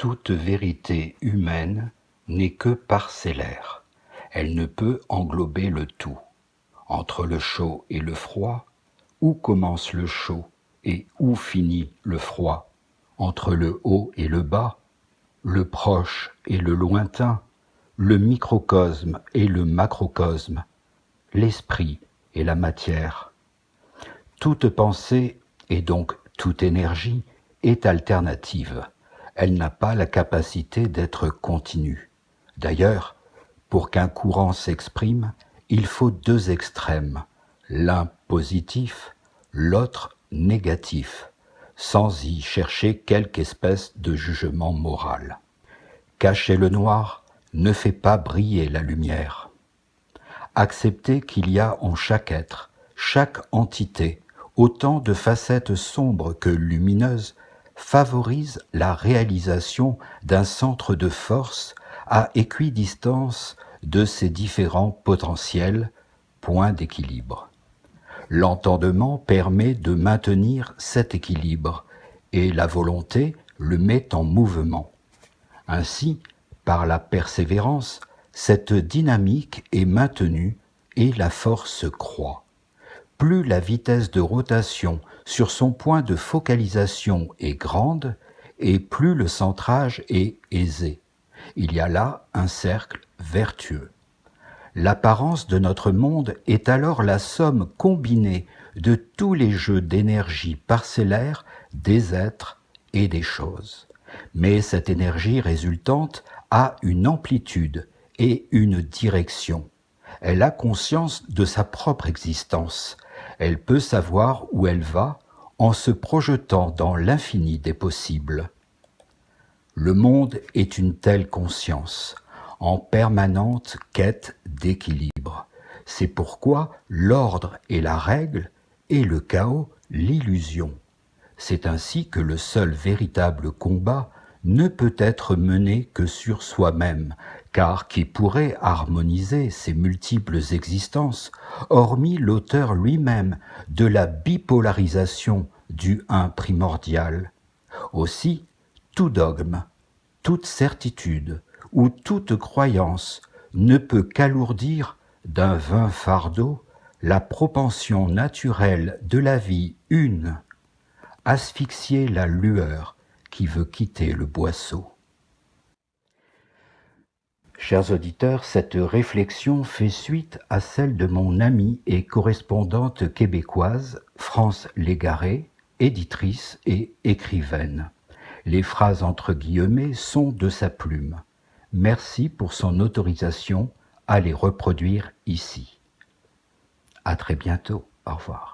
Toute vérité humaine n'est que parcellaire. Elle ne peut englober le tout. Entre le chaud et le froid, où commence le chaud et où finit le froid? Entre le haut et le bas, le proche et le lointain, le microcosme et le macrocosme, l'esprit et la matière. Toute pensée, et donc toute énergie, est alternative. Elle n'a pas la capacité d'être continue. D'ailleurs, pour qu'un courant s'exprime, il faut deux extrêmes, l'un positif, l'autre négatif, sans y chercher quelque espèce de jugement moral. Cacher le noir ne fait pas briller la lumière. Accepter qu'il y a en chaque être, chaque entité, autant de facettes sombres que lumineuses, favorise la réalisation d'un centre de force à équidistance de ces différents potentiels, points d'équilibre. L'entendement permet de maintenir cet équilibre et la volonté le met en mouvement. Ainsi, par la persévérance, cette dynamique est maintenue et la force croît. Plus la vitesse de rotation sur son point de focalisation est grande, et plus le centrage est aisé. Il y a là un cercle vertueux. L'apparence de notre monde est alors la somme combinée de tous les jeux d'énergie parcellaire des êtres et des choses. Mais cette énergie résultante a une amplitude et une direction. Elle a conscience de sa propre existence. Elle peut savoir où elle va en se projetant dans l'infini des possibles. Le monde est une telle conscience, en permanente quête d'équilibre. C'est pourquoi l'ordre est la règle et le chaos l'illusion. C'est ainsi que le seul véritable combat ne peut être mené que sur soi-même, car qui pourrait harmoniser ces multiples existences, hormis l'auteur lui-même de la bipolarisation du un primordial. Aussi, tout dogme, toute certitude ou toute croyance ne peut qu'alourdir d'un vain fardeau la propension naturelle de la vie une, asphyxier la lueur qui veut quitter le boisseau. Chers auditeurs, cette réflexion fait suite à celle de mon amie et correspondante québécoise, France Légaré, éditrice et écrivaine. Les phrases entre guillemets sont de sa plume. Merci pour son autorisation à les reproduire ici. À très bientôt. Au revoir.